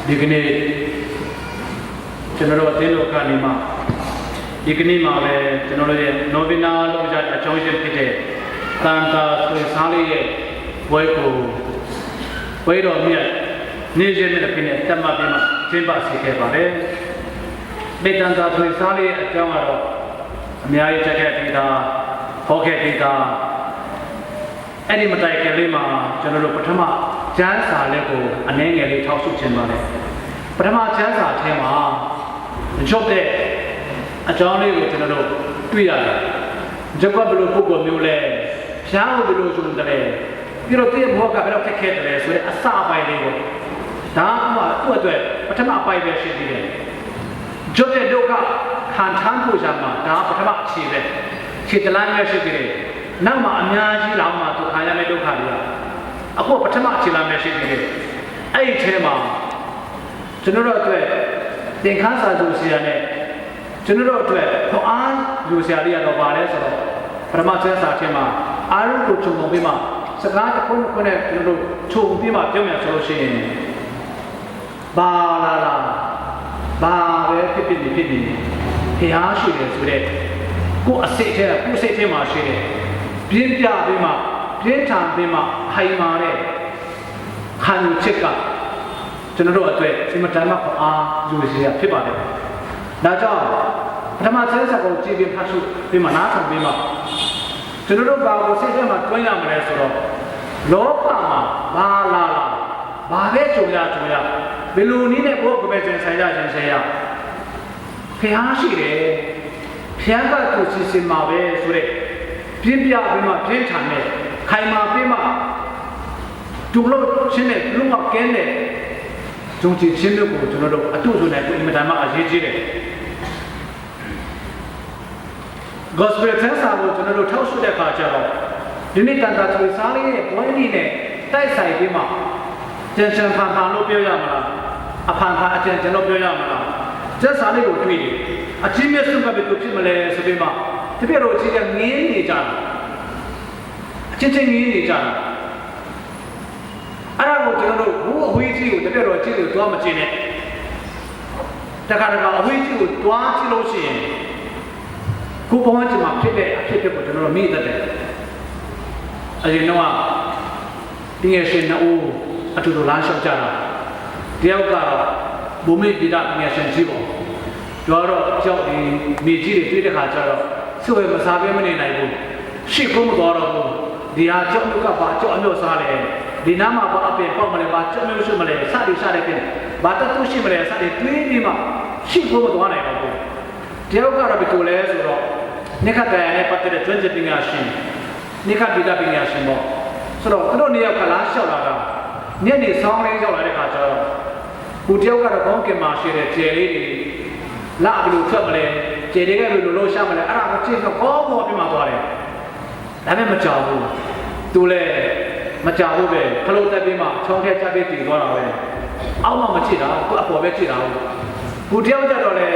ဒီကနေ့ကျွန်တော်တို့အသင်းတော်ကနေမှဒီကနေ့မှာပဲကျွန်တော်တို့ရဲ့နိုဗီနာလို့ကြားအကြောင်းရင်းဖြစ်တဲ့တန်တာဆွေစားလေးရဲ့ဘွဲကိုဘွဲတော်မြတ်နေ့စဉ်နဲ့ဖြစ်တဲ့တတ်မှတ်ပြီးမှကျင်းပစေခဲ့ပါတယ်။မေတ္တာဆွေစားလေးရဲ့အကြောင်းကတော့အများကြီးတက်ခဲ့ပြီးသားဟောခဲ့ပြီးသားအဲ့ဒီမတိုင်ခင်လေးမှာကျွန်တော်တို့ပထမကျမ်းစာလေးကိုအနည်းငယ်လေးထောက်ရှုခြင်းပါတယ်ပထမကျမ်းစာထဲမှာချုပ်တဲ့အကြောင်းလေးကိုကျွန်တော်တို့တွေ့ရတယ်ဂျက်ကဘယ်လိုပုဂ္ဂိုလ်မျိုးလဲဖျားကိုဘယ်လိုဆိုတယ်ပြီးတော့တဲ့ဘောကဘယ်လိုခက်ခဲတယ်ဆိုတဲ့အစအပိုင်းလေးကိုဒါမှသူ့အတွက်ပထမအပိုင်းပဲရှိသေးတယ်ဂျုတ်တဲ့ဒုက္ခခံထမ်းဖို့ရမှာဒါပထမအခြေပဲခြေတလန်းပဲရှိသေးတယ်နောက်မှအများကြီးလောက်မှသူခံရမယ့်ဒုက္ခတွေကအခုပထမအခြေလာမယ်ရှိသေးတယ်အဲ့ဒီထဲမှာကျွန်တော်တို့အတွက်သင်္ခါစာသူဆရာနဲ့ကျွန်တော်တို့အတွက်ခွန်အားလူဆရာလေးကတော့ပါလဲဆိုတော့ပထမကျမ်းစာထဲမှာအားလုံးကိုခြုံငုံပြီးမှစကားတစ်ခုခုနဲ့ကျွန်တော်တို့ခြုံပြီးမှပြောမယ်ဆိုလို့ရှိရင်ဘာလာဘာပဲဖြစ်နေဖျားရှိတယ်ဆိုတဲ့ကိုယ်အစိတ်ထဲကိုယ်စိတ်ထဲမှာရှိတယ်ပြင်းပြပြီးမှပြင်းထန်ပြီးမှဟိုင်မာတဲ့ခံယူချက်ကကျွန်တော်တို့အတွက်ဒီမှာဓမ္မခွန်အားယူစီရဖြစ်ပါတယ်။ဒါကြောင့်ပထမကျမ်းစာကိုကြည်ပြီးဖတ်ရှုပြီးမှနားထောင်ပြီးမှကျွန်တော်တို့ဘာကိုစိတ်ထဲမှာတွန်းရမလဲဆိုတော့လောကမှာဘာလာဘာပဲကြုံရဘယ်လိုနည်းနဲ့ဘုရားကပဲဆိုင်ရဖျားရှိတယ်ဖျားကသူစီစဉ်မှာပဲဆိုတဲ့ပြင်းပြပြီးမှပြင်းထန်တဲ့ခိုင်မာပြီးမှဒုလို့ချင်းနဲ့လူမကဲတဲ့ဂျုံချစ်ချင်းမျိုးကိုကျွန်တော်တို့အတူတူနဲ့ကိုအင်မတန်မှအရေးကြီးတယ် Gospel ဆန်းစာကိုကျွန်တော်တို့ထောက်ရှုတဲ့အခါကျတော့ဒီနေ့တန်တာဆွေစားလေးရဲ့ဘွဲနည်းနဲ့တိုက်ဆိုင်ပြီးမှကျန်ဖန်လို့ပြောရမလားအဖန်အကျန်လို့ပြောရမလားကျန်စာလေးကိုတွေ့တယ်အချင်းမြတ်စွာဘုရားဖြစ်မလဲဆိုပြီးမှတပြည့်တော့အချင်းငင်းနေကြတယ်အချင်းငင်းနေကြတယ်အဲ့ဒါကိုကျွန်တော်တို့ဘူးအဝေးကြီးကိုတပြည့်တော့အချင်းကိုတွားမကျင်နဲ့တခါအဝေးကြီးကိုတွားကြည့်လို့ရှိရင်ကိုဘဝကျမှာဖြစ်တဲ့အဖြစ်ကိုကျွန်တော်တို့မိတတ်တယ်အရင်တော့ဒီငယ်ရှင်နှစ်ဦးအတူတူလမ်းလျှောက်ကြတာတယောက်ကတော့ဘုံမိပိဒါငယ်ရှင်ကြီးပေါ့ကျော်တော့ကြောက်ဒီမိကြီးတွေတွေ့တဲ့ခါကျတော့သူ့ရဲ့မစားဘဲမနေနိုင်ဘူးရှိဖို့မတော်တော့ဘူးဒီဟာကြောက်လို့ကဘာကြောက်အမျိုးစားတယ်ဒီနားမှာဘာအပင်ပေါက်မလဲဘာကြောက်မျိုးရှိမလဲစသည်စတဲ့ပြင်ဘာတတ်သူရှိမလဲစသည်တွေးပြီးမှရှိဖို့မတော်နိုင်တော့ဘူးတယောက်ကတော့ဘယ်လိုလဲဆိုတော့နိခတ်တရားနဲ့ပတ်သက်တဲ့ကျွမ်းကျင်ပညာရှင်နိခတ်ပိဒါပညာရှင်ပေါ့ဆိုတော့သူတို့နေရာကလားလျှောက်လာတာညနေဆောင်းလေးရောက်လာတဲ့ခါကျတော့ကိုတယောက်ကတော့ကောင်းကင်မှာရှိတဲ့ကျယ်လေးတွေလာဘယ်လိုထွက်မလဲကျယ်တွေကဘယ်လိုလုပ်ရှာမလဲအဲ့ဒါကိုကြည့်တော့ကောင်းပေါ်ပြမှာသွားတယ်ဒါပေမဲ့မကြောက်ဘူးသူလည်းမကြောက်ဘူးပဲခလုတ်တက်ပြီးမှချောင်းထဲချပြီးတည်သွားတာပဲအောက်မှမကြည့်တာသူအပေါ်ပဲကြည့်တာကိုတယောက်ကြတော့လေ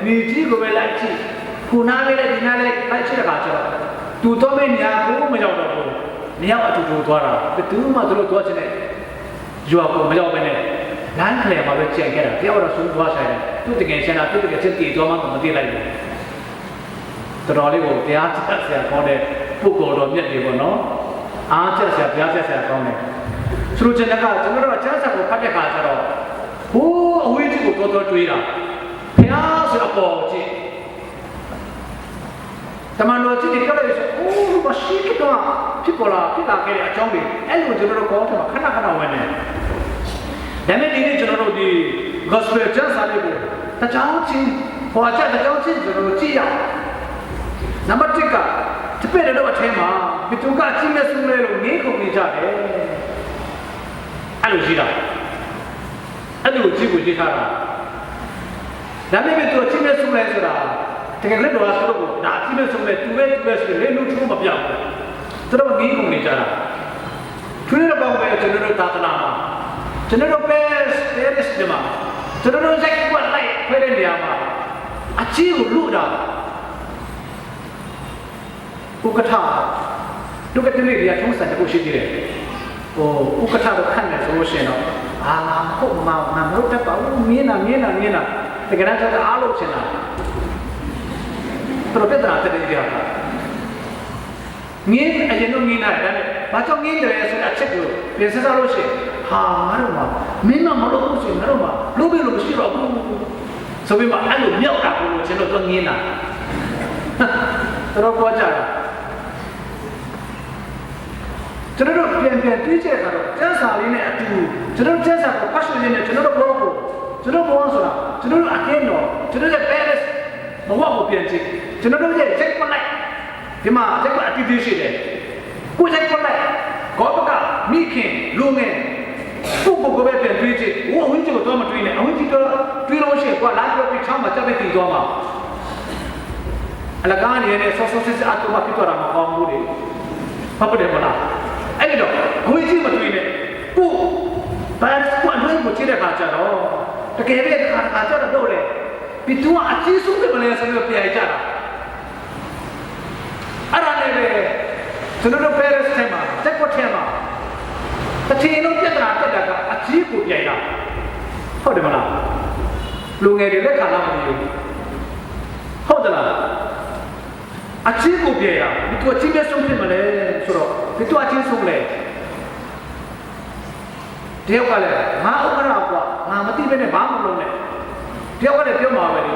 မိကြီးကိုပဲလိုက်ကြည့်ခုနားလေးနဲ့ဒီနားလေးလိုက်ကြည့်တဲ့ခါကျတော့သူတော့မညာဘူးမကြောက်တော့ဘူးနေရာအတူတူသွားတာဘယ်သူမှသူတို့သွားချင်တဲ့ရွာကိုမရောက်ပဲနဲ့လမ်းခလေမှာပဲကြံခဲ့တာတယောက်တော့ဆုံးသွားဆိုင်တယ်သူတကယ်ရှင်းတာသူတကယ်ချက်တည်သွားမှမသိလိုက်ဘူးတော်လေးကိုတရားချက်ဆရာခေါ်တဲ့ပုဂ္ဂိုလ်တော်မြတ်တွေပေါ့နော်အားချက်ဆရာဘုရားချက်ဆရာကောင်းတယ်သူတို့ကျန်တဲ့ကကျွန်တော်တို့ကျမ်းစာကိုဖတ်တဲ့ခါကျတော့ဟိုးအဝေးကြီးကိုတော်တွေးတာဘုရားဆိုအပေါ်ကြည့်တမန်တော်ကြီးတွေပြောတယ်ဆိုအိုးမရှိကတော့ဖြစ်ပေါ်လာခဲ့တဲ့အကြောင်းတွေအဲ့လိုကျွန်တော်တို့ကောင်းတယ်မှာခဏဝင်နေဒါပေမဲ့ဒီနေ့ကျွန်တော်တို့ဒီ gospel ကျမ်းစာလေးကိုတကြောင်ချင်းဟောချက်တကြောင်ချင်းကျွန်တော်တို့ကြည့်ရအောင်နံပါတ်1ကတပည့်တော်အထင်းမှာဘီသူကအချင်းမဲ့ဆုံးလဲလို့ငင်းခုန်နေကြတယ်အဲ့လိုရှိတာအဲ့လိုကြည့်ကိုကြည့်ထားတာဒါပေမဲ့သူအချင်းမဲ့ဆုံးလဲဆိုတာတကယ်လက်တော်ကသူတို့ကဒါအချင်းမဲ့ဆုံးလဲသူပဲဆိုလေလူထုမပြောင်းဘူးသူတို့ငင်းခုန်နေကြတာထွေးရပောင်းပဲကျွန်တော်တို့သာသနာမှာကျွန်တော်တို့ပဲစတယ်မှာကျွန်တော်တို့စိတ်ကလိုက်ခွဲတဲ့နေရာမှာအချီးကိုလူတာဥက္ကဋ္ဌဒုက္ကတိလေးတွေကထုံးစံတခုရှိသေးတယ်ဟိုဥက္ကဋ္ဌတော့ခန့်တယ်ဆိုလို့ရှိရင်တော့ ဟုတ်မှာငါမလုပ်တတ်ပါဘူးမြင်တာတကယ်တော့ကျွန်တော်အားလို့ချင်တာတော်ပြဿနာတက်နေကြတာမြင်အရင်တော့မြင်တာဒါနဲ့ဘာကြောင့်မြင်တယ်ဆိုတဲ့အချက်ကိုပြင်ဆင်စားလို့ရှိရင်ဟာငါတို့မှာမင်းမလုပ်ဘူးဆိုရင်ငါတို့မှာလုပ်ပြီးလို့မရှိတော့ဘူးဆိုပြီးမှအဲ့လိုမြောက်တာကိုကျွန်တော်တို့မြင်တာတော်ပေါ်ကြတာကျွန်တော်တို့ပြန်တွေးချက်ကတော့ကျန်းစာလေးနဲ့အတူကျွန်တော်ကျန်းစာကိုဖတ်ရှုရင်းနဲ့ကျွန်တော်တို့ဘောကိုကျွန်တော်ဘောဆိုတာကျွန်တော်တို့အတင်းတော့ကျွန်တော်ရဲ့ Paris ဘဝကိုပြန်ကြည့်ကျွန်တော်တို့ရဲ့ check ပလိုက်ဒီမှာ check အတီးသေးရှိတယ်ကို check ပလိုက်ကောပကမိခင်လူငယ်ကိုပဲပြန်တွေးကြည့်ဟိုအဝင်းကြီးကိုတော့မတွေးနဲ့အဝင်းကြီးတော့တွေးလို့ရှိရင်ကွာလာပြောပြီးချောင်းမှာတက်ပြီးတည်သွားမှာအလကားနေနဲ့ဆော့စစ်အတူမပြတော့မှာကောင်းမှုတွေဘာဖြစ်တယ်မလားအဲ့ဒီတော့အဝင်းကြီးမတွေးနဲ့ကိုဘာစကွာလွှဲကိုကြည့်တဲ့ခါကျတော့တကယ်ပဲခါကျတော့လေပြီးသူကအကြီးဆုံးပဲမလဲဆိုတော့ပြန်ကြတာအဲ့ဒါလည်းပဲကျွန်တော်တို့ Paris ထဲမှာတက်ကွက်ထဲမှာတစ်ချိန်လုံးပြဿနာတက်တာကအကြီးကိုပြန်လာဟုတ်တယ်မလားလူငယ်တွေလက်ခံလာမလို့ဟုတ်တယ်လားအကြီးကိုပြန်လာဒီသူအကြီးပဲဆုံးဖြစ်မလဲဆိုတော့ဒီသူအကြီးဆုံးလေတယောက်ကလည်းငါဥက္ကရာကွာငါမသိပဲနဲ့ဘာမှမလုပ်နဲ့တယောက်ကလည်းပြောမှာပဲလေ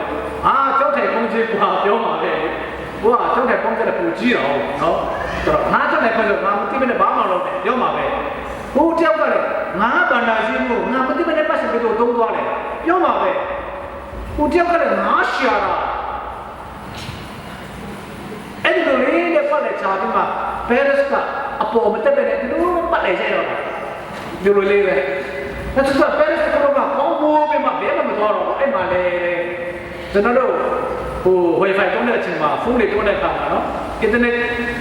ကြောက်တယ်ပုံကြီးကွာပြောမှာပဲဘုရားကြောက်တယ်ပုံကြီးလည်းပူကြည့်အောင်နော်ဆိုတော့ငါကြောက်တယ်ပုံကြီးငါမသိပဲနဲ့ဘာမှမလုပ်နဲ့ပြောမှာပဲဟိုတယောက်ကလည်းငါဗန္ဒာရှိမှုငါမသိပဲနဲ့ပတ်စံပြီးတော့တုံးသွားတယ်ပြောမှာပဲဟိုတယောက်ကလည်းငါရှာတာအဲ့ဒီလိုလေးနဲ့ပတ်လက်ချာပြီးမှ Paris ကအပေါ်မတက်ပဲနဲ့ဒီလိုပတ်လက်ကျတော့ဒီလိုလေးပဲဒါဆိုတော့ Paris ကတော့ကောင်းမိုးပဲမှာဘယ်မှမသွားတော့အဲ့မှာလေကျွန်တော်တို့ဟို Wi-Fi တုံးတဲ့အချိန်မှာဖုန်းတွေတုံးတဲ့အခါမှာနော် internet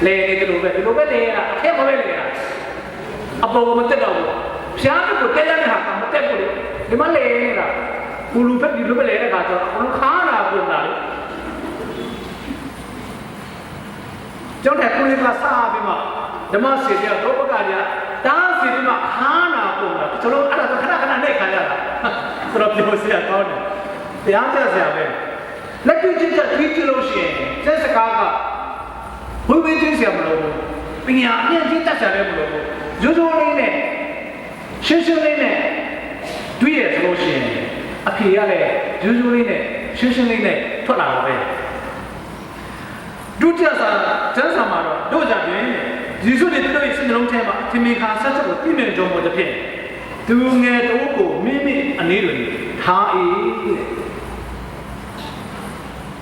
လေနေတယ်လို့ပဲဒီလိုပဲလေရတာအထက်မပဲလေရတာအပေါ်မတက်တော့ဘူးဖြားကိုတက်ရတဲ့ဟာကမတက်ဘူးလေဒီမှာလေနေတာဘူလူဖက်ဒီလိုပဲလေတဲ့အခါကျတော့အလုံးခါလာပြင်လာတယ်ကျောင်းထဲကိုလေးကစားပြီးမှဓမ္မစီတော့ဘုက္ခရာတားစီပြီးမှခါနာပုံတာကျွန်တော်အဲ့ဒါခဏနဲ့ခံရတာဆိုတော့ပြောစရာကောင်းတယ်တရားကြစရာပဲလက်တွေ့ချင်းချက်ပြီးကြည့်လို့ရှိရင်စက်စကားကဘုံဘင်းချင်းစရာမလိုဘူးပညာအမြင့်ချင်းတက်စရာလည်းမလိုဘူးရိုးရိုးလေးနဲ့ရှင်းလေးနဲ့တွေ့ရဆိုလို့ရှိရင်အဖေရလည်းရိုးရိုးလေးနဲ့ရှင်းလေးနဲ့ထွက်လာတာပဲဒုတိယစာကျမ်းစာမှာတော့တို့ကြတယ်ယေရှုနဲ့တို့ရဲ့စိတ်နှလုံးထဲမှာသင်္မေခါဆက်ချက်ကိုပြည့်မြဲကြုံပေါ်တဲ့ဖြင့်သူငယ်တို့ကိုမိမိအနေတွေထား၏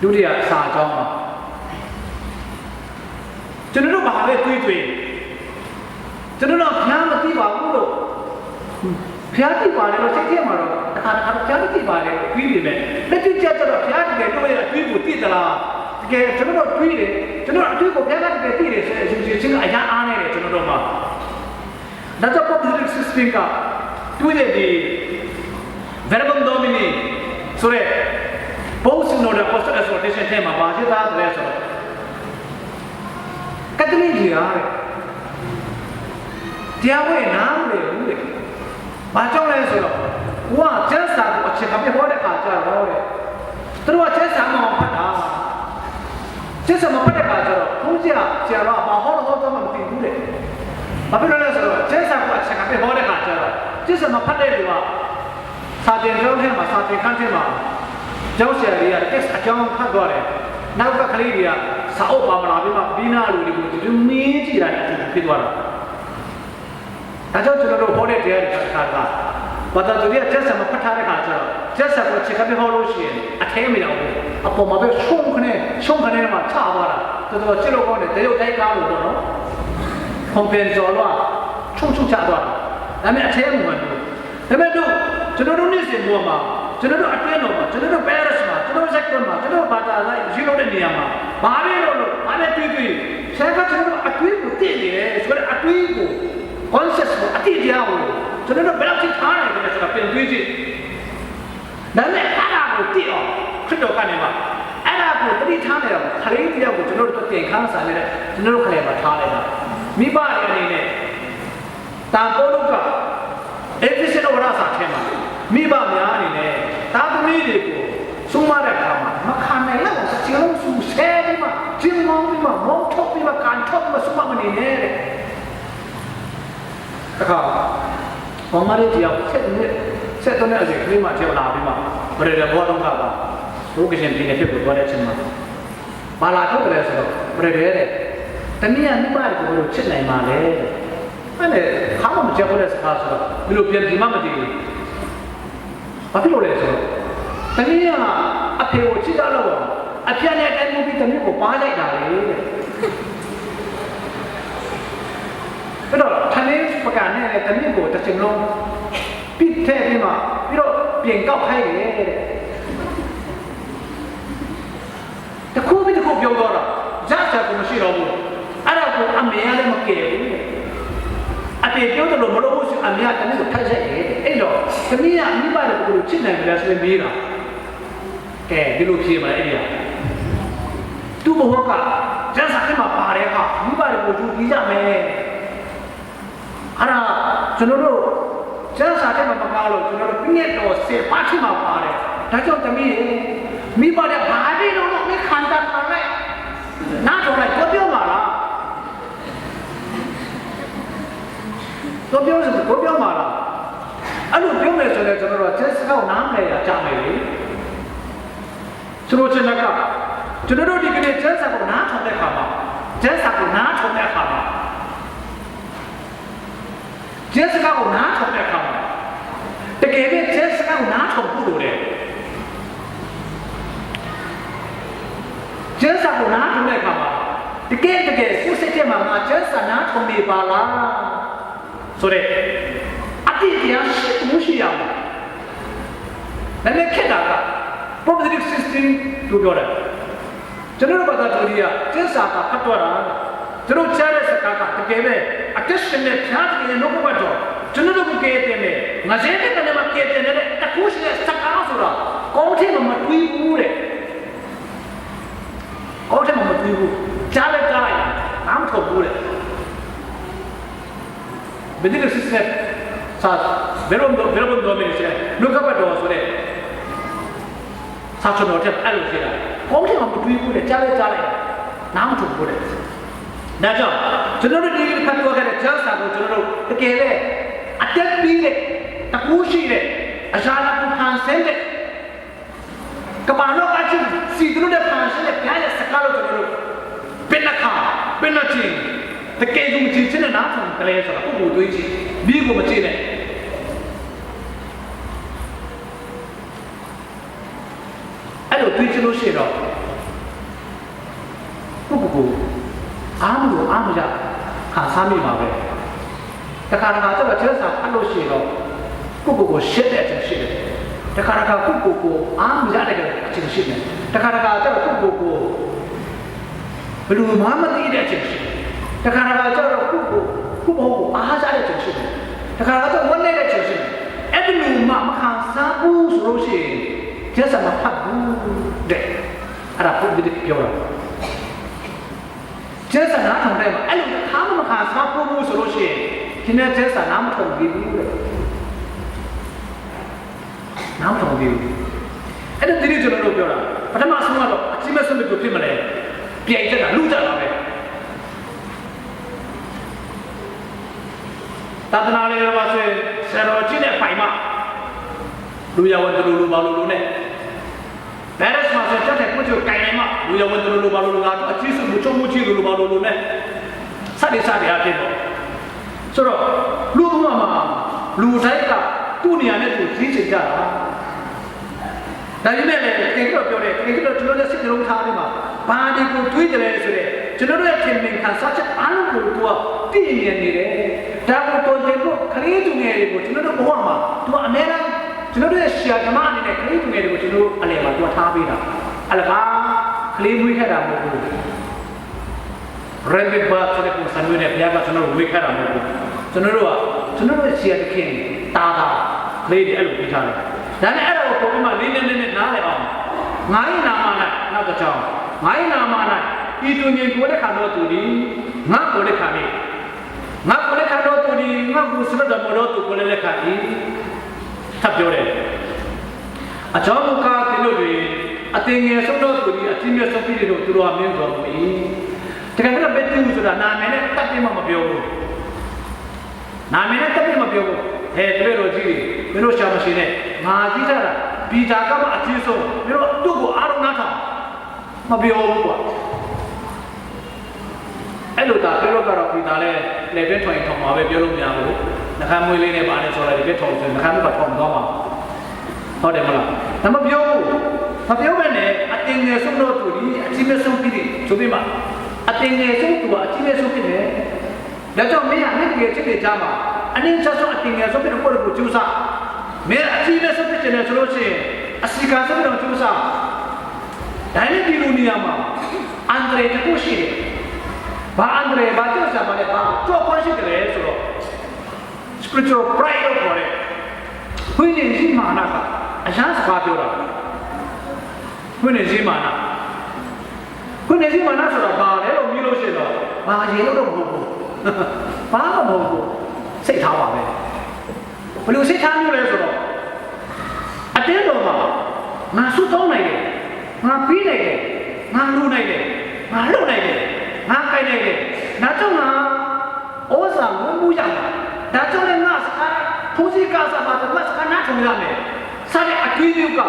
ဒုတိယစာကြောင်းမှာကျွန်တော်တို့ဘာလဲတွေးကျွန်တော်တို့ဘုရားမသိပါဘူးလို့ဘုရားသိပါတယ်လို့စိတ်ထဲမှာတော့အခါဘုရားသိပါတယ်ပြီးပြီမဲ့လက်တွေ့ကျတော့ဘုရားတကယ်တို့ရဲ့အတွေးကိုသိသလားတကယ်ကျွန်တော်တို့တွေးတယ်ကျွန်တော်အတွေးကိုဘုရားကတကယ်သိတယ်ဆိုရင်အချင်းအရာအားနေတယ်ကျွန်တော်တို့မှာဒါကြောင့် positive system ကတွေးတဲ့ဒီ verbum domini ဆိုတဲ့ post note post exhortation ထဲမှာပါရှိသားတယ်ဆိုတော့ကတ္တလိကြီးအားတဲ့တရားဝင်နားမလည်ဘူးတဲ့ဘာကြောင့်လဲဆိုတော့ဘုရားကျမ်းစာကိုအခြေခံပြီးဟောတဲ့အခါကျတော့တဲ့သူတို့ကကျမ်းစာမှာဖတ်တာကျမ်းစာမှာဖတ်တဲ့အခါကျတော့ဘုရားဆရာတော်ကဟောတော့မှမသိဘူးတဲ့ဘာဖြစ်လို့လဲဆိုတော့ကျမ်းစာကိုအခြေခံပြီးဟောတဲ့အခါကျတော့ကျမ်းစာမှာဖတ်တဲ့လူကစာသင်ကျောင်းထဲမှာစာသင်ခန်းထဲမှာကျောင်းဆရာလေးက text အကြောင်းဖတ်သွားတယ်နောက်ကကလေးတွေကစာအုပ်ပါမလာပြီးမှဘီနာလူတွေကိုသူမင်းကြည့်တာအတူဖြစ်သွားတာဒါကြောင့်ကျွန်တော်တို့ဟောတဲ့တရားတွေအခါကဘာသာသူတွေကကျက်ဆာမှာဖတ်ထားတဲ့ခါကျတော့ကျက်ဆာကိုချက်ခပ်ပြီးဟောလို့ရှိရင်အထဲမရောက်ဘူးအပေါ်မှာပဲရှုံးခနဲ့မှာချသွားတာတော်ချစ်လို့ကောင်းတယ်တရုတ်တိုက်ကားလို့ပေါ့နော်ကွန်ပန်ကျော်လွားချုံချသွားတာဒါပေမဲ့အထဲမှာမဟုတ်ဘူးဒါပေမဲ့ကျွန်တော်တို့နေ့စဉ်ဘုံမှာကျွန်တော်တို့အတွင်းတော်မှာကျွန်တော်တို့ Paris မှာကျွန်တော် sector မှာကျွန်တော်ဘာသာလိုက်ရှိလို့တဲ့နေရာမှာဘာပဲလို့ဘာနဲ့တွေးဆရာကကျွန်တော်အတွေးကိုသိနေတယ်ဆိုတော့အတွေးကို concept ကိုအတိအကျကိုကျွန်တော်တို့ဘယ်လောက်ထိထားနိုင်လဲဆိုတာပြန်တွေးကြည့်ဒါနဲ့အဲ့ဒါကိုသိအောင်ခရစ်တော်ကနေမှာအဲ့ဒါကိုတတိထားနေတော့ခလေးတယောက်ကိုကျွန်တော်တို့တင်ခန်းဆိုင်နေတဲ့ကျွန်တော်တို့ခလေးမှာထားလိုက်တာမိဘတွေအနေနဲ့တာပေါ်လို့က efficient ဝရ ရစာထဲမှာမိဘများအနေနဲ့တာသမီတွေကိုဆုံးမတဲ့အခါမှာမခံနိုင်လောက်အောင်စလုံးစုဆဲပြီးမှကျင်းမောင်းပြီးမှမောင်းထုတ်ပြီးမှကန်ထုတ်ပြီးမှဆုံးမမနေနဲ့တဲ့အခါဘောင်မလေးတရားဆက်တော့တဲ့အချိန်ကလေးမှကြောက်လာပြီးမှဘယ်လိုဘောတော့ကပါဘုကရှင်ပြည်နယ်ဖြစ်ပေါ်တဲ့အချိန်မှာဘာလာထုတ်တယ်ဆိုတော့ဘယ်လိုလဲတနည်းအားမိဘတွေကိုဘယ်လိုချစ်နိုင်မှာလဲအဲ့လေခါမှမကြောက်တဲ့စကားဆိုတော့ဘယ်လိုပြန်ဒီမှမတည်ဘူးဘာဖြစ်လို့လဲဆိုတော့တနည်းအားအဖေကိုချစ်ကြလို့အပြတ်နဲ့တိုင်းမှုပြီးတမျိုးကိုပါလိုက်တာလေအဲ့တော့ထမင်းပကံနဲ့တမျိုးကိုတစ်ချိန်လုံးပြစ်ထဲပြီးမှပြီးတော့ပြင်ကောက်ခိုင်းတယ်တဲ့တခုပြီးတခုပြောတော့ဇာတ်ချက်ကမရှိတော့ဘူးအဲ့ဒါကိုအမေကလည်းမကယ်ဘူးအတေပြောတယ်လို့မလို့ဘူးအမေကတမျိုးကိုထိုက်ဆက်တယ်အဲ့တော့သမီးကအမိဘလည်းကိုချစ်နိုင်တယ်ဆိုရင်မေးတာကဲဒီလိုဖြေမလဲအဲ့ဒီသူ့ဘဝကဇာတ်ဆက်မှာပါတယ်ဟာမိဘတွေကိုယူပြီးကြမယ်အဲ့ဒါကျွန်တော်တို့ဇာတ်ဆက်မှာမကားလို့ကျွန်တော်တို့ပြည့်တော်10ပါးထိမှာပါတယ်ဒါကြောင့်သမီးမိဘတဲ့ဘာတွေတော့မခံတတ်ပါနဲ့နားတော့လိုက်ပြောပါလားပြောမှာလားအဲ့လိုပြောမယ်ဆိုရင်ကျွန်တော်တို့ချက်စကောက်နားမလဲရကြမယ်လေကျွန်တော်ချင်းကကျွန်တော်တို့ဒီကနေ့ချက်စကောက်နားထောင်တဲ့ခါမှာချက်စကောက်နားထောင်တဲ့ခါမှာချက်စကောက်နားထောင်တဲ့ခါမှာတကယ်ပဲချက်စကောက်နားထောင်ဖို့လိုတယ်ချက်စကောက်နားထောင်တဲ့ခါမှာတကယ်ကိုစိတ်ထဲမှာငါချက်စနားထောင်နေပါလားဆိုတဲ့အတိအကျရှိရအောင်ဒါနဲ့ခက်တာက positive system တို့ပြောတယ်ကျွန်တော်တို့ဘာသာတူရီကကျင်းစာကဖတ်တော့တာကျွန်တော်ကြားတဲ့စကားကတကယ်ပဲအတက်ရှင်နဲ့ဖြားတယ်လို့ပြောတော့ကျွန်တော်တို့ကဲတယ်နဲ့ငါစဲတဲ့ကနေမှကဲတယ်နဲ့တကူရှိတဲ့စကားဆိုတာကောင်းတယ်မတွေးဘူးတဲ့ကောင်းတယ်မတွေးဘူးကြားလိုက်နားမထုတ်ဘူးတဲ့ဘယ်လိုစစ်စစ်စားဘယ်လိုတော့မင်းဆက်လူကပတ်တော့ဆိုတဲ့စားချတော့တဲ့အဲ့လိုဖြစ်တာကောင်းတယ်မတွေးဘူးတဲ့ကြားလိုက်နားမထုတ်ဘူးတဲ့ဒါကြောင့်ကျွန်တော်တို့ဒီခတ်တော့ခဲ့တဲ့ကြားစာကိုကျွန်တော်တို့တကယ်လေအတက်ပြီးတဲ့တကူရှိတဲ့အရာလာကိုဖန်ဆင်းတဲ့ကမ္ဘာလောကကြီးစီတို့တဲ့ဖန်ဆင်းတဲ့ပြားတဲ့စကားလို့ကျွန်တော်တို့ပင်နချင်းတကယ်ကိုကြည့်ချင်တဲ့နားထောင်ကလေးဆိုတာကိုကိုတွေးကြည့်ပြီးကိုမကြည့်နဲ့အဲ့လိုတွေးချလို့ရှိတော့ကိုအားမရခါစားမိပါပဲတခါတော့ချက်စာဖတ်လို့ရှိတော့ကိုရှက်တဲ့အချက်ရှိတယ်တခါကိုအားမရတဲ့အချက်ရှိတယ်တခါတော့ကိုဘယ်လိုမှမသိတဲ့အချက်ရှိတယ်တခါတော့ကိုအားစားတဲ့အချက်ရှိတယ်တခါတော့ဝန်းနေတဲ့ချက်ရှိတယ်အဲ့ဒီလိုမှမခံစားဘူးဆိုလို့ရှိရင်ချက်စာမဖတ်ဘူးတဲ့အဲ့ဒါပုံဒီပြောတာကျက်စာနားထောင်တယ်မှာအဲ့လိုထားမခါစားဖို့ဆိုလို့ရှိရင်ဒီနေ့ကျက်စာနားမထောင်ဘူးတဲ့နားမထောင်ဘူးအဲ့ဒါဒီကျွန်တော်တို့ပြောတာပထမဆုံးကတော့အချိမဆုံးလို့ဖြစ်မလဲပြိုင်ချက်တာလူကြတာပဲသာသနာလေးတော့ပါဆိုဆရာတော်ကြီးနဲ့ပိုင်မလူရဝန်တူလူပါလူနဲ့ဘယ်လိုမှဆက်တဲ့ကိုချိုကိုင်နေမှာလူရဝန်တူလူပါလူကအချစ်စုမှုချုံမှုချီလူပါလူနဲ့စတဲ့အဖြစ်တော့ဆိုတော့လူ့ဘဝမှာလူတိုင်းကသူ့နေရာနဲ့သူကြီးချင်ကြတာဒါပေမဲ့လည်းတကယ်တော့ပြောတယ်တကယ်တော့ကျွန်တော်တို့စိတ်ကြုံထားတယ်မှာဘာဒီကိုတွေးကြလဲဆိုတဲ့ကျွန်တော်တို့ရဲ့ထင်မြင်ခံစားချက်အားလုံးကိုသူကတည်မြဲနေတယ်ဒါကိုတော်တယ်လို့ခရီးသူငယ်တွေကိုကျွန်တော်တို့ဘဝမှာသူကအများအားကျွန်တော်တို့ရဲ့ဆရာဓမ္မအနေနဲ့ခရီးသူငယ်တွေကိုကျွန်တော်အလယ်မှာတွားထားပေးတာအလကားကလေးမွေးခဲ့တာမဟုတ်ဘူးရန်ဘတ်ဘာဆိုတဲ့ပုံစံမျိုးနဲ့ဘုရားကကျွန်တော်ဝေခဲ့တာမဟုတ်ဘူးကျွန်တော်တို့ရဲ့ဆရာတခင်တာလေးတွေအဲ့လိုပြထားတယ်ဒါနဲ့အဲ့ဒါကိုပုံမှန်နည်းနားလည်အောင်ငါ့နာမ၌နောက်တစ်ချောင်းငါ့နာမ၌ဤသူညင်ကိုတဲ့ခါတော့သူဒီငါကိုတဲ့ခါနေငါကိုတဲ့ခါတော့သူဒီငါကိုစရဒမလို့သူကိုလည်းခါဒီ ပ်ပြောတယ်အကြောင်းကားတင်လို့တွေအတင်ငယ်ဆုံးတော့သူဒီအချင်းမြတ်ဆုံးပြည်လို့သူတို့ကမင်းတော်မီတကယ်တော့ဘယ်တူဆိုတာနာမည်နဲ့တတ်ပြီးမှမပြောဘူးနာမည်နဲ့တတ်ပြီးမပြောဘူးဟဲ့တွေ့တော့ကြည့်မင်းတို့ရှာမရှိနဲ့ငါကြည့်တာဘီတာကမှအချင်းဆုံးမင်းတို့သူ့ကိုအားလုံးနားထောင်မပြောဘူးကွာအဲ့လိုဒါပြောတော့ဘီတာလည်းလေတွင်းထွင်ထောင်မှာပဲပြောလို့မရဘူးနှခမ်းမွေးလေးနဲ့ပါလဲဆိုတော့ဒီပဲထောင်ဆိုနှခမ်းကထောင်တော့မှာဟုတ်တယ်မလားဒါမပြောဘူးမပြောဘဲနဲ့အတင်ငယ်ဆုံးတော့သူဒီအချင်းမြတ်ဆုံးပြည်ဆိုပြီးမှအတင်ငယ်ဆုံးသူကအချင်းမြတ်ဆုံးပြည်တယ်ဒါကြောင့်မင်းကမင်းတကယ်ချစ်နေကြမှာအနည်းချက်ဆုံးအတင်ငယ်ဆုံးပြည်ကိုကျူးစားမင်းအချင်းမြတ်ဆုံးပြည်တယ်ဆိုလို့ရှိရင်အစီကာဆုံးတော့ကျူးစားဒါနဲ့ဒီလိုနေရာမှာအန်ဒရေတခုရှိတယ်ဘာအန်ဒရေဘာကျူးစားပါလဲဘာကြောက်ခွင့်ရှိတယ်ဆိုတော့ spiritual pride လို့ခေါ်တယ်ဝိညာဉ်ရှိမာနကအရန်စကားပြောတာဝိညာဉ်ရှိမာနဆိုတော့ဘာလဲလို့မြင်လို့ရှိရင်တော့ဘာရေလို့တော့မဟုတ်ဘူးဘာမှမဟုတ်ဘူးစိတ်ထားပါပဲဘယ်လိုစိတ်ထားမျိုးလဲဆိုတော့အတင်းတော်မှာငါဆုတောင်းနိုင်တယ်ငါပြီးနိုင်တယ်ငါလူနိုင်တယ်ငါလှုပ်နိုင်တယ်ငါကိုင်နိုင်တယ်ဒါကြောင့်ငါဩဇာဝမှုရမှာဒါကြောင့်လည်းငါစကားထိုးစီကားစားမှာငါစကားနားထောင်ရမယ်စားတဲ့အကျွေးပြုက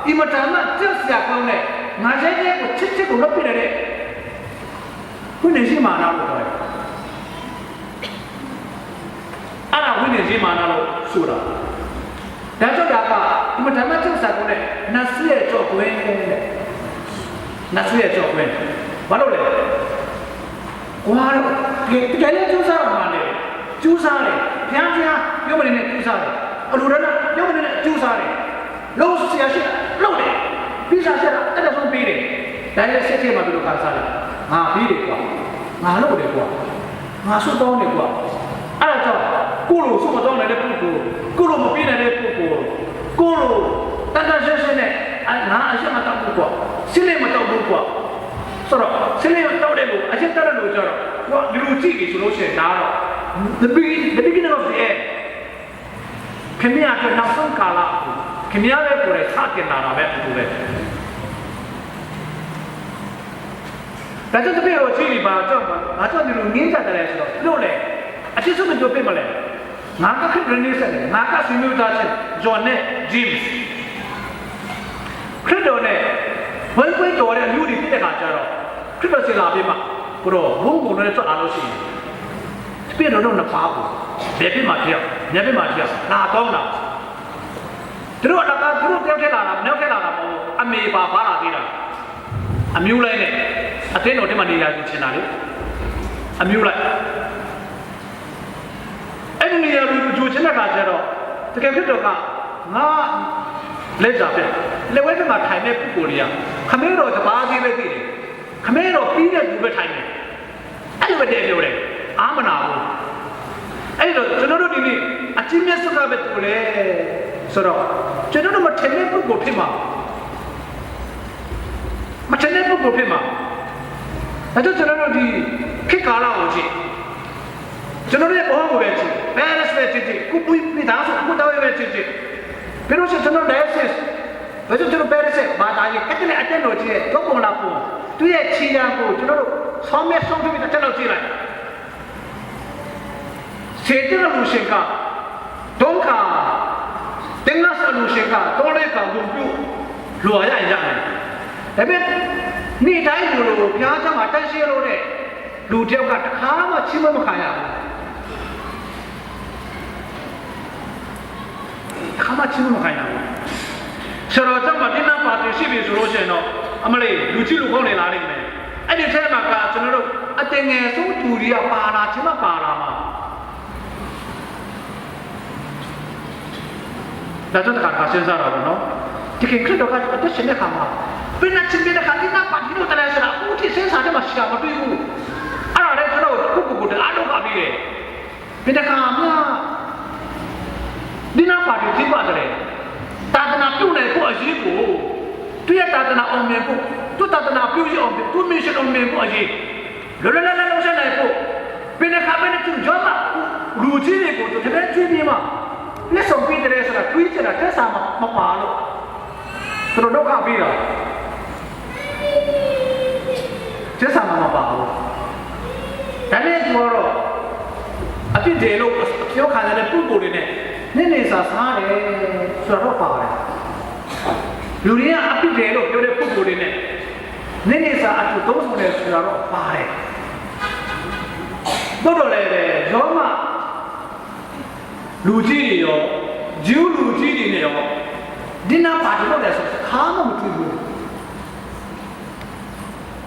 အင်မတန်မှကြောက်စရာကောင်းတဲ့ငါရဲ့ကိုချစ်ကိုလုပ်ပြနေတဲ့ဝိညာဉ်ရှိမာနလို့ခေါ်တယ်အဲ့ဒါဝိညာဉ်ရှိမာနလို့ဆိုတာဒါကြောင့်ဒါကအင်မတန်မှကြောက်စရာကောင်းတဲ့နတ်ဆွေကြောက်ကွင်းတဲ့နတ်ဆွေကြောက်ကွင်းဘာလို့လဲကွာတော့တကယ်လည်းကျူးစားမှာလေကျူးစားတယ်ဖျားပြောမနေနဲ့ကျူးစားတယ်အလိုတော့ပြောမနေနဲ့ကျူးစားတယ်လုံးဆရာရှိလုံးတယ်ပြီးစားချက်အဲ့ဒါဆုံးပြီးတယ်ဒါလည်းဆက်ချက်မှာဘယ်လိုခံစားလဲငါပြီးတယ်ကွာငါလုပ်တယ်ကွာငါဆွတ်တောင်းတယ်ကွာအဲ့ဒါကြောင့်ကိုလိုဆွတ်မတောင်းနိုင်တဲ့ပုဂ္ဂိုလ်ကိုလိုမပြီးနိုင်တဲ့ပုဂ္ဂိုလ်ကိုလိုတန်တန်ရှင်းရှင်းနဲ့ငါအရှက်မတောင်းဘူးကွာစိတ်မတောင်းဘူးကွာဆိုတော့စိတ်မတောင်းတဲ့လူအရှက်တောင်းတဲ့လူကြတော့ကွာဒီလိုကြည့်ပြီဆိုလို့ရှိရင်ဒါတော့ the beginning of the end ခင်ဗျားကနောက်ဆုံးကာလခင်ဗျားလည်းကိုယ်စတင်လာတာပဲအတူပဲဒါကြောင့်တပည့်တော်ကြီးပါကြောက်ပါငါကြောက်တယ်လို့ငင်းကြတယ်ဆိုတော့လို့လေအချစ်ဆုံးမပြောပြမလဲငါကခရစ်ယာန်နေစတယ်ငါကဆွေမျိုးသားချင်းဂျွန်နဲ့ဂျေးမစ်ခရစ်တော်နဲ့ဝိုင်းဝိုင်းတော်တဲ့လူတွေပြတဲ့ခါကျတော့ခရစ်တော်စီလာပြီးမှဘုရောဘုံဘုံနဲ့ဆွလာလို့ရှိရင်တပည့်တော်တို့နှစ်ပါးကိုဘယ်ပြမှာပြောညပြမှာပြောနာတော့နာသူတို့တယောက်ထဲလာတာနောက်ထဲလာတာမဟုတ်အမေပါပါလာသေးတာအမျိုးလိုက်နဲ့အသင်းတော်ထဲမှာနေရာယူချင်တာလေအမျိုးလိုက်အဲ့ဒီနေရာယူချင်တဲ့ခါကျတော့တကယ်ဖြစ်တော့ကငါလက်ကြပဲလက်ဝဲမှာထိုင်တဲ့ပုဂ္ဂိုလ်တွေကခမဲတော်တပါးသေးပဲသိတယ်ခမဲတော်ပြီးတဲ့လူပဲထိုင်တယ်အဲ့လိုပဲတည်းပြောတယ်အာမနာဘူးအဲ့တော့ကျွန်တော်တို့ဒီနေ့အချင်းမြတ်စွာဘယ်တူလဲဆိုတော့ကျွန်တော်တို့မထင်တဲ့ပုဂ္ဂိုလ်ဖြစ်မှာမထင်တဲ့ပုဂ္ဂိုလ်ဖြစ်မှာဒါကြောင့်ကျွန်တော်တို့ဒီခေတ်ကာလကိုကြည့်ကျွန်တော်တို့ရဲ့ဘဝကိုပဲကြည့်ဘယ်လိုပဲကြည့်ကိုပွေးမိသားစုကိုတောင်းရပဲကြည့်ပြီးတော့ကျွန်တော် diocese ဒါကြောင့်ကျွန်တော် Paris ဘာသာရေးကတည်းကအတက်တော်ကြီးရဲ့တော့ပုံလာပုံသူရဲ့ခြေရန်ကိုကျွန်တော်တို့ဆောင်းမဲ့ဆုံးဖြတ်ပြီးတက်တော့ကြည့်လိုက်စေတနာလူရှင်ကဒုက္ခတင်ငါဆလူရှင်ကတော့လေကဘုံပြုလွာရရတယ်ဒါပေမဲ့နေ့တိုင်းလူလိုဘုရားကျောင်းမှာတက်ရှိလို့တဲ့လူတယောက်ကတခါမှချီးမခံရဘူးတခါမှချီးမခံရဘူးဆရာတော်ကဒီနာပါတီရှိပြီဆိုလို့ရှိရင်တော့အမလေးလူကြီးလူကောင်းနေလာလိမ့်မယ်အဲ့ဒီထဲမှာကကျွန်တော်တို့အတင်ငယ်ဆုံးသူတွေကပါလာချင်မှပါလာမှာဒါကြောင့်တခါစဉ်းစားတာပေါ့နော်ဒီကိခရစ်တော်ကအသက်ရှင်တဲ့ခါမှာပြင်းချင်းပြတဲ့ခါဒီနာပါတီလို့တလည်းဆိုတာဦးတိစဉ်းစားတယ်မှာရှာမတွေ့ဘူးအဲ့ဒါလည်းကျွန်တော်ကိုတအားတော့ပါပြီးတယ်ပြတဲ့ခါမှာဒီနာပါတီသိပါတယ်တာသနာပြုတ်နေဖို့အရေးကိုသူရဲ့တာသနာအောင်မြင်ဖို့သူတာသနာပြုတ်ရအောင်သူမစ်ရှင်အောင်မြင်ဖို့အရေးလောလောလောဆက်နိုင်ဖို့ပြတဲ့ခါပဲသူကြောမှာလူကြီးတွေကိုသူတကယ်ကြည့်ပြီးမှ လက်ဆောင်ပေးတယ်ဆိုတာတွေးချင်တာတက်စားမပါလို့သူတို့ဒုက္ခပြီးတော့တက်စားမပါဘူးဒါနဲ့ပြောတော့အပြစ်တယ်လို့ပြောခံရတဲ့ပုဂ္ဂိုလ်တွေနဲ့နေစားတယ်ဆိုတော့ပါတယ်လူတွေကအပြစ်တယ်လို့ပြောတဲ့ပုဂ္ဂိုလ်တွေနဲ့နေစားအတူသုံးဆောင်တယ်ဆိုတော့ပါတယ်တော့လည်းရောမလူကြီးတွေရောဂျူးလူကြီးတွေနဲ့ရောဒီနာပါတီလို့လည်းဆိုခါမှမတွေ့ဘူး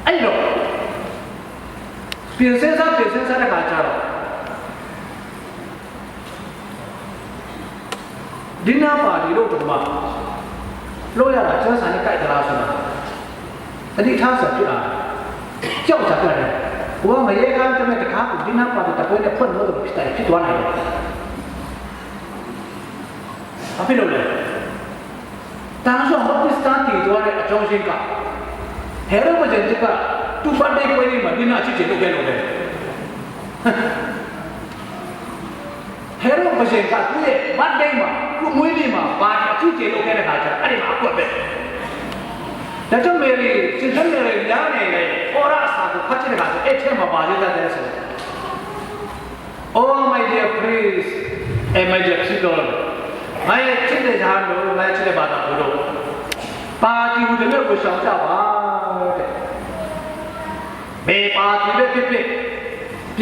အဲ့တော့ပြင်ဆင်စားတဲ့ခါကျတော့ဒီနာပါတီလို့တော့မှလို့ရတာကျန်းစာနဲ့ကြိုက်ကြလားဆိုတာတတိထားဆိုပြအားကြောက်ကြတယ်ဘုရားမရေကားတမဲ့တကားကိုဒီနာပါတီတပွဲနဲ့ဖွင့်လို့ဖြစ်သွားနိုင်တယ်ဘာဖြစ်လို့လဲတန်းဆောင်ဘာပစ္စည်းတီသွားတဲ့အကြောင်းရှင်းကဟဲရောမကျန်ကတူပတ်တဲ့ပွဲလေးမှာဒီနာအချစ်ချင်လုပ်ခဲ့လို့လေဟဲရောမကျန်ကသူ့ရဲ့ဘတ်ဒိတ်မှာသူ့မွေးနေ့မှာဘာအချစ်ချင်လုပ်ခဲ့တဲ့ခါကျအဲ့ဒီမှာအကွက်ပဲဒါကြောင့်မေရီစစ်စံမေရီညာနေလေဟောရအစာကိုဖတ်ချင်တဲ့ခါကျအဲ့ထဲမှာပါရတဲ့ဆို Oh my dear priest and my dear people मैं चिल्ले जहाँ लोग मैं चिल्ले बात बोलो पार्टी मुझे लोग को शौक जावा मैं पार्टी में पिपे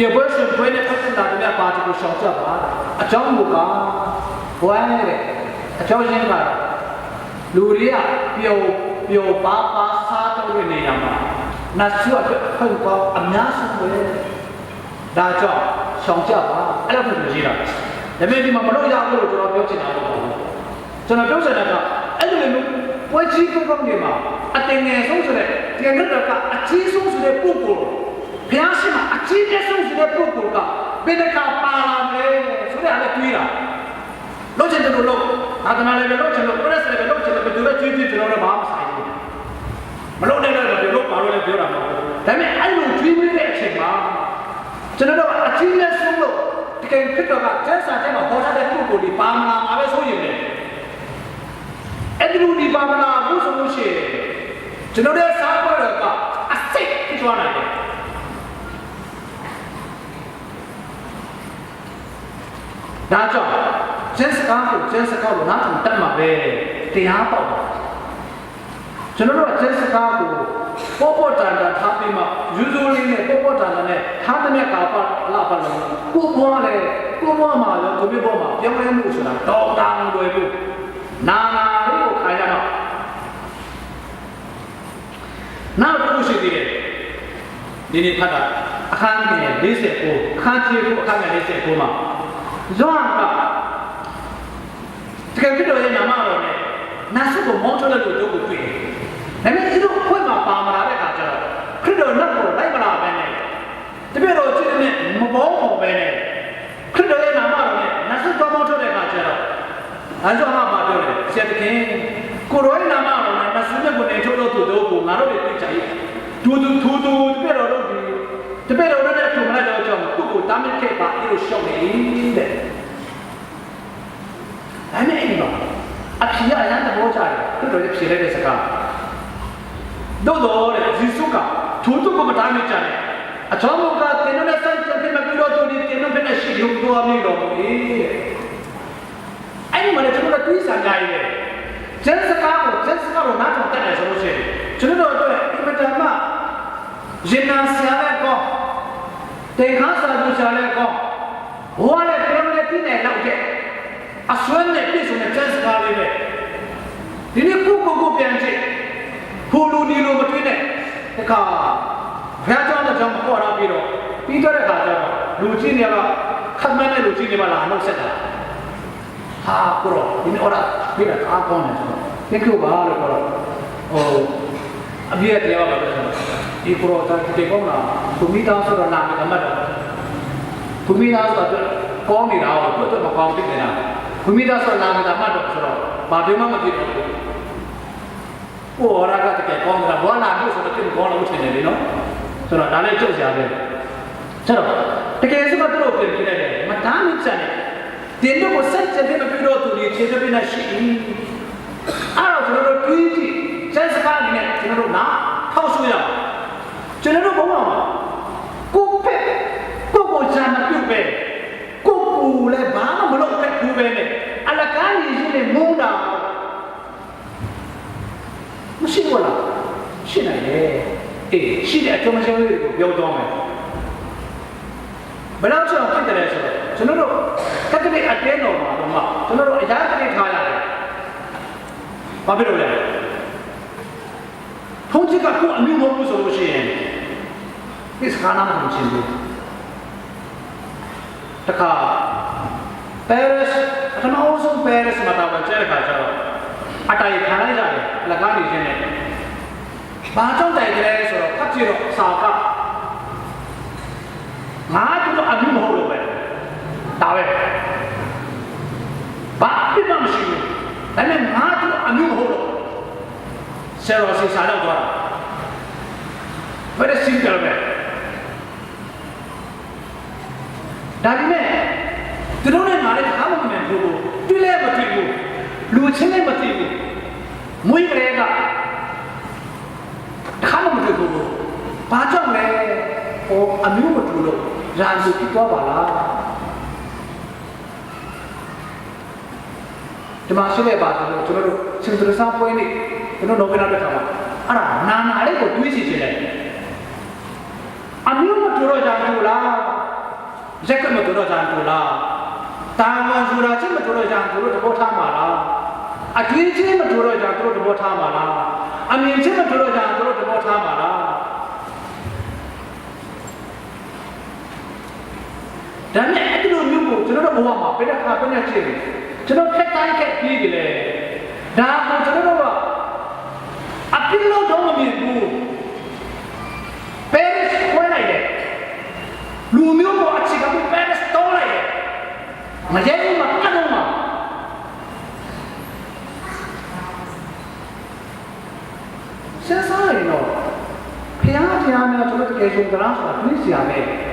ये वर्ष में कोई ने पसंद आता मैं पार्टी को शौक जावा अचानक मुका हुआ है रे अचानक ये बात लूरिया पियो पापा साथ में नहीं आमा ना शुआ कोई को अम्यास हुए दाचा शौक जावा अरे फिर मुझे नाဒါပေမဲ့ဒီမှာမလို့ရဘူးလို့ကျွန်တော်ပြောချင်တာလို့ပေါ့ကျွန်တော်ပြောချင်တာကအဲ့လိုမျိုးပွဲကြီးကောင်းတွေမှာအတင်ငယ်ဆုံးဆိုတဲ့တင်ရတာကအကြီးဆုံးဆိုတဲ့ပုဂ္ဂိုလ်ဘုရားရှိခိုးအကြီးဆုံးဆိုတဲ့ပုဂ္ဂိုလ်ကဘယ်တခါပါလာလဲဆိုတဲ့အရာတွေးတာလို့ချင်တယ်လို့အာသနာလည်းလို့ချင်လို့ press လည်းလို့ချင်လို့ဘယ်သူလဲကြီးကျွန်တော်လည်းဘာမှမဆိုင်ဘူးမလို့နိုင်တော့ဘယ်လိုပါလို့လဲပြောတာမဟုတ်ဘူးဒါပေမဲ့အဲ့လိုတွေးမိတဲ့အချိန်မှာကျွန်တော်တို့အကြီးဆုံးလို့တကယ်ဖြစ်တော့ကကျန်းစာထဲမှာဟောထားတဲ့ပုဂ္ဂိုလ်ဒီပါမလာမှာပဲဆိုရင်လေအဲ့ဒီလိုဒီပါမလာဘူးဆိုလို့ရှိရင်ကျွန်တော်တို့စားပေါ်တော့ကအစိတ်ဖြစ်သွားနိုင်တယ်ဒါကြောင့်ကျန်းစကားကိုနားထောင်တတ်မှာပဲတရားပေါ့ကျွန်တော်တို့ကကျန်းစကားကိုပေါ်တန်ထားပြီးမှယူဇိုလေးနဲ့ပေါ်တန်နဲ့ထားတဲ့ကာပါလာပါလို့ကိုဘွားမှာရောကိုပြဘွားမှာပြောင်းလဲမှုဆိုတာတော့တောင်းလွယ်လို့နာလေးကိုခိုင်းရတော့နောက်တစ်ခုရှိသေးတယ်ဒီနေ့ဖတ်တာအခန်းငယ်49အခန်းကြီးကိုအခန်းငယ်49မှာဇွန်ကတကယ်ဖြစ်တော့ရဲ့နာမတော်နဲ့နာစုကိုမောင်းထုတ်လိုက်လို့တို့ကိုတွေ့တယ်ဒါပေမဲ့ဒီလိုခွင့်မှာပါမလာတဲ့အခါကျတော့ခရစ်တော်နဲ့ကိုလိုက်မလာပဲနဲ့တပြည့်တော်ကြည့်တဲ့မဘောပေါ်ပဲနဲ့ခရစ်တော်ရဲ့နာမတော်နဲ့နတ်ဆုတော်မောင်းထုတ်တဲ့အခါကျတော့အဲဆိုမှပါပြောတယ်ဆရာတခင်ကိုရောရဲ့နာမတော်နဲ့နတ်ဆုနဲ့ကိုနေထုတ်လို့သူတို့ကိုငါတို့တွေသိချင်တူတပြည့်တော်တို့ဒီတပြည့်တော်နဲ့ထုံလိုက်တော့ကြောင့်သူ့ကိုတားမြစ်ခဲ့ပါအဲ့လိုရှောက်နေတဲ့ဒါနဲ့အဲ့ဒီမှာအဖြစ်အရန်သဘောကျတယ်ခရစ်တော်ရဲ့ဖြေလိုက်တဲ့စကားတို့တော့လေယေရှုကထိုးတုကိုမတားမြစ်ကြတယ်အချောင်းကတင်နဲ့ဆန့်ကျင်ဖြစ်မဲ့ပြီးတော့သူဒီတင်နဲ့ဖြစ်နေရှိရုံတော်မျိုးတော့ဘူးအဲ့ဒီမှာလည်းကျွန်တော်တို့တွေးစားကြရတယ်ကျန်စကားကိုနားထောင်တတ်တယ်ဆိုလို့ရှိရင်ကျွန်တော်တို့အတွက်အင်မတန်မှရင်နာစရာလည်းကောတင်ခါစားသူစားလည်းကောဘဝနဲ့ပြောနေပြနေတော့တဲ့အစွမ်းနဲ့ပြည့်စုံတဲ့ကျန်စကားလေးပဲဒီနေ့ကိုပြန်ကြည့်ဟိုလူဒီလိုမတွေးနဲ့တခါဘုရားကျောင်းတဲ့ကျောင်းမှာပေါ်လာပြီးတော့ပြီးတော့တဲ့ခါကျတော့လူကြီးတွေကခတ်မန်းတဲ့လူကြီးတွေလာနှုတ်ဆက်တာဟာကိုရောဒီနေ့အော်ရာပြီးတော့အားကောင်းတယ်ဆိုတော့ဒီခုပါလို့ပြောတော့ဟိုအပြည့်တရားပါပဲဒီကိုရောတာဒီကောင်းလားသူမိသားဆိုတော့နာမည်ကမှတ်တော့သူမိသားဆိုတော့ကောင်းနေတာကိုသူ့တော့မကောင်းဖြစ်နေတာသူမိသားဆိုတော့နာမည်ကမှတ်တော့ဆိုတော့ဘာပြောမှမဖြစ်ဘူးဟိုရာကတကယ်ကောင်းတာဘောလာလို့ဆိုတော့တင်ကောင်းလို့ထင်တယ်လေနော်ဆိုတော့ဒါလည်းကြုတ်ကြပဲဆိုတော့တကယ်ဆိုတော့သူတို့ပြင်ပြလိုက်တယ်မတားမချန်နဲ့点着我甚至那个比罗土里接着被那吸引，就那个规矩，真是看里面就那种拿套数呀，就那种不忘嘛，过配，过咱们就配，过来把我们老配不配呢，阿拉干里是的蒙的，不信我了，信了耶，信了怎么就不要装了。不然这样对的来说，就那种，他这里电脑嘛，懂吗？就那种一下子给他下来，把别人来，通知个过没有不熟悉，你是看那么很清楚。这个，Paris，他们欧洲 Paris 嘛，他们这个叫，阿达一看来着的，那干的现在，马上在这来说，他只有三个。아주도 안 먹으러 왜? 나왜? 밥비만 시고, 나는 아주도 안 먹으러. 새로워서 살아도 알아. 왜 심지어 왜? 나중에 들어오는 말에 다 먹으면 보고, 뛰래 버티고, 루치네 버티고, 뭐이 그래가 다 먹으면 되고, 봐줘 왜? 안 먹으면 되고. Randu kita bala, cuma sih lepas tu, cuma sebentar sampai ini, itu novena berapa? Ara, nana ada kok tuh sih je. Amiu maturo jangan tula, zakat maturo jangan tula, taman surah cuma maturo jangan tula, tu bota mala, adui cuma maturo jangan tula, tu bota mala, amin cuma maturo jangan tula, tu bota mala. Dan itu nunggu, jangan bawa apa, beda apa ni aja. Jangan ket pilih le. Dan jangan bawa. Apa lo dong minggu? Paris kau nak le. Lumio kau aci kamu Paris tahu le. Macam ni macam mana mah? Saya ni no. Pihak yang mana cuba kerja kerana suatu ni siapa?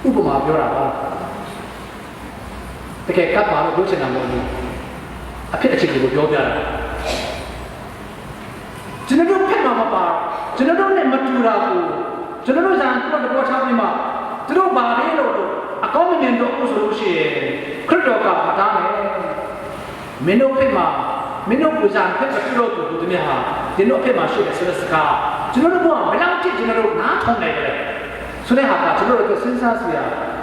ဥပမာပြောတာပါတကယ်ကပ်ပါလို့ပြောချင်တာမဟုတ်ဘူးအဖြစ်အခြေကိုပြောပြတာကျွန်တော်တို့ဖက်မှာမပါကျွန်တော်တို့နဲ့မတူတာကိုကျွန်တော်တို့ဇာန်တို့တော့ထားပြီးမှသူတို့ပါလေလို့အကောင်းမြင်တော့ဆိုလို့ရှိရင်ခရစ်တော်ကမတားမယ်မင်းတို့ဖက်မှာမင်းတို့ပူဇာဖက်မပြုလို့သူတို့များဟာဒီတို့ဖက်မှာရှိတဲ့ဆိုတဲ့စကားကျွန်တော်တို့ကဘယ်လောက်ကြည့်ကျွန်တော်တို့နားထောင်နိုင်တယ်ဆိုတဲ့ဟာကကျွန်တော်တို့စဉ်းစားစရာ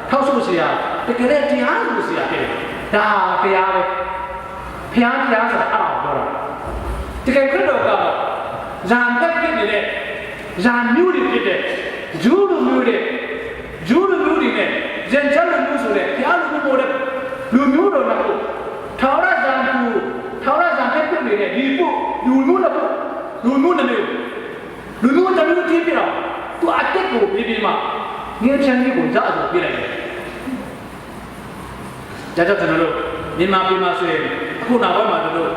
ထောက်ဆိုစရာတကယ်တရားလို့စရာဖြစ်တယ်ဒါတရားပဲဖျားတရားဆိုတာအဲ့ဒါကိုပြောတာတကယ်ခရစ်တော်ကဇာန်တက်ဖြစ်နေတဲ့ဇာန်မျိုးတွေဖြစ်တဲ့ဂျူးလူမျိုးတွေနဲ့ဇန်ချလူမျိုးဆိုတဲ့ဖျားလူမျိုးတဲ့လူမျိုးတော်ကထောင်ရဇာန်တက်ဖြစ်နေတဲ့ဒီဖို့လူမျိုးတစ်မျိုးတစ်မျိုးကြည့်ပြတော့သူအတက်ကိုပြီးမှငင်းချမ်းလေးကိုကြားအဆိုပြလိုက်တယ်။ဒါကြောင့်ကျွန်တော်တို့မြန်မာပြည်မှာဆိုရင်အခုနောက်ပိုင်းမှာတို့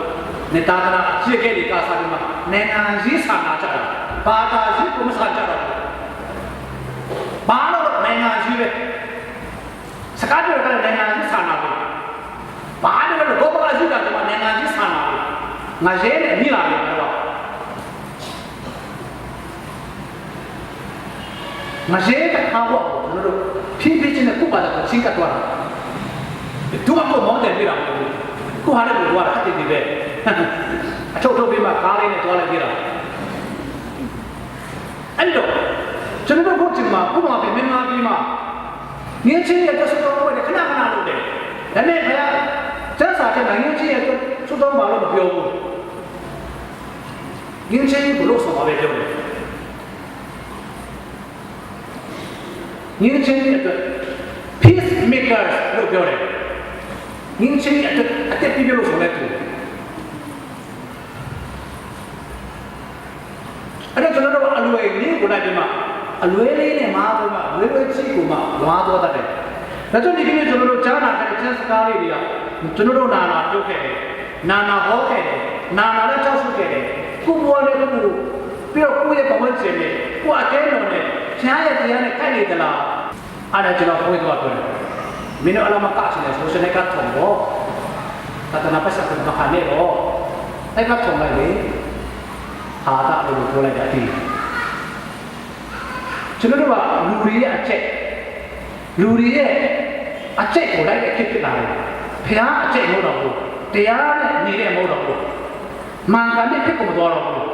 နေတာကနာရှေ့ကလေးကစားပြီးမှနိုင်ငံရေးဆန္ဒကြတာဘာသာရေးကိုမဆန္ဒကြတော့ဘာလို့နိုင်ငံရေးပဲစကားပြောတဲ့နိုင်ငံရေးဆန္ဒပဲဘာလို့လဲဘောပါရှိတာကနိုင်ငံရေးဆန္ဒပဲငါရဲနဲ့မိလာတယ်တော့ငါရဲတဲ့ခါဘောကျွန်တော်တို့ဖြည်းဖြည်းချင်းနဲ့ကုပါတာကိုချင်းကတ်သွားတာသူကမောင်းတယ်ပြတာကိုဟာလည်းကိုသွားတာတည်တည်ပဲအထုတ်ထုတ်ပြီးမှကားလေးနဲ့သွားလိုက်ပြတာအဲ့တော့ကျွန်တော်တို့ကဒီမှာဥပမာပြမြန်မာပြည်မှာငင်းချင်းရဲ့သက်တော်ဝယ်ခဏလုပ်တယ်ဒါနဲ့ခါကျန်းစာတဲ့ငင်းချင်းရဲ့သုတော်ဘာလို့မပြောဘူးငင်းချင်းဘလို့ဆိုပါပဲပြောတယ်ငင်းချင်းရဲ့ peace makers လို့ပြောတယ်ငင်းချင်းရဲ့အတက်ပြပြလို့ဆိုလိုက်တယ်အဲ့တော့ကျွန်တော်တို့အလွယ်လေးကိုလိုက်ပြီးမှအလွယ်လေးနဲ့မားပြီးမှလွယ်လွယ်ချိကိုမှဝါသွားတတ်တယ်ဒါကြောင့်ဒီကနေ့ကျွန်တော်တို့ကြားနာတဲ့ကျမ်းစကားလေးတွေကကျွန်တော်တို့နာတုတ်ခဲ့တယ်နာဟောခဲ့တယ်နာနဲ့ကြောက်ဆုခဲ့တယ်ကိုဘောနဲ့ကိုပြီးတော့ကိုယ့်ရဲ့ပဝန်းကျင်နဲ့ကိုယ့်အတဲတော်နဲ့ဆရာရဲ့တရားနဲ့ကိုက်နေသလားအဲ့ဒါကျွန်တော်ဘုရားပြောတယ် Mino alam makasih so saya nekat thongbo kata napa sak makane ro nekat thong lai le ha ta lo ko lai da tiကျွန်တော်တို့ကလူတွေရဲ့အချက်လူတွေရဲ့အချက်ကိုလိုက်တဲ့ဖြစ်ဖြစ်လာတယ်ဖះအချက်မဟုတ်တော့ဘူးတရားနဲ့နေတဲ့မဟုတ်တော့ဘူးမာကနဲ့ဖြစ်ကိုမတော်တော့ဘူး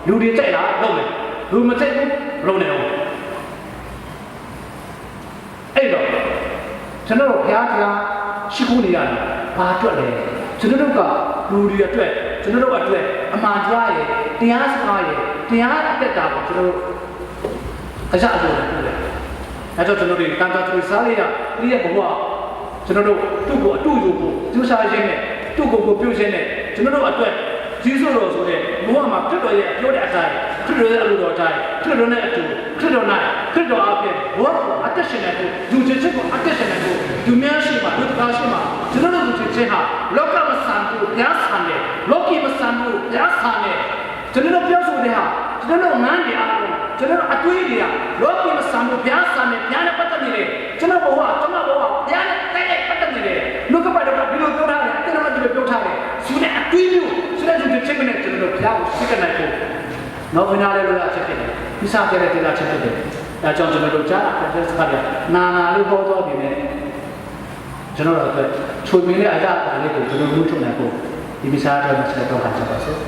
လူတွေကြိုက်တာလုပ်တယ်လူမကြိုက်ဘူးလုပ်နေတော့အဲ့တော့ကျွန်တော်တို့ဘုရားတရားရှိခိုးနေရတယ်ဘာအတွက်လဲကျွန်တော်တို့ကလူတွေအတွက်ကျွန်တော်တို့အတွက်အမှန်တရားရဲ့တရားစကားရဲ့တရားအသက်တာကိုကျွန်တော်အကြအကျိုးနဲ့ပြောတယ်အဲ့တော့ကျွန်တော်တို့တန်တာသူစားလေးရဒီရဲ့ဘဝကျွန်တော်တို့သူ့ကိုအတူတူကိုကျူးစားခြင်းနဲ့သူ့ကိုပြုတ်ခြင်းနဲ့ကျွန်တော်တို့အတွက်ကြီးစိုးတော်ဆိုတဲ့ဘဝမှာဖြစ်တော်ရဲ့ပြောတဲ့အတိုင်းဖြစ်တော်ရဲ့အလိုတော်တိုင်းဖြစ်တော်နဲ့အတူဖြစ်တော်နိုင်ဖြစ်တော်အပြင်ဘဝကိုအသက်ရှင်တဲ့ကိုလူချင်းချင်းကိုအသက်ရှင်တဲ့ကိုလူများရှိမှလူတစ်ပါးရှိမှကျွန်တော်တို့လူချင်းချင်းဟာလောကမဆန်ဘူးဘုရားဆန်တယ်လောကီမဆန်ဘူးဘုရားဆန်တယ်ကျွန်တော်တို့ပြောဆိုတဲ့ဟာကျွန်တော်တို့ငန်းနေအားလုံးကျွန်တော်တို့အတွေးတွေကလောကီမဆန်ဘူးဘုရားဆန်တယ်ဘုရားနဲ့ပတ်သက်နေတယ်ကျွန်တော်ဘဝဘုရားနဲ့တိုက်ရိုက်ပတ်သက်နေတယ်လူကပါတော့ဒီလိုပြောထားတယ်အဲ့ဒါမှဒီလိုပြောထားတယ်ဆိုတဲ့အတွေးမျိုးဆိုတဲ့လူချင်းနဲ့ကျွန်တော်တို့ဘုရားကိုစိတ်ကနေပို့နောက်ဝင်လာတဲ့လူကချက်ဖြစ်တယ်ဒီစားကြတဲ့တေလာချက်ဖြစ်တယ်ဒါကြောင့်ကျွန်တော်တို့ကြားတာပြည့်စကားပြနာလေးပေါ်တော့နေတယ်ကျွန်တော်တို့အတွက်ချုံမြင်တဲ့အရာလေးကိုကျွန်တော်တို့ထုတ်နိုင်ဖို့ဒီမိစားတော်နဲ့ဆက်တော့ခါကြပါစို့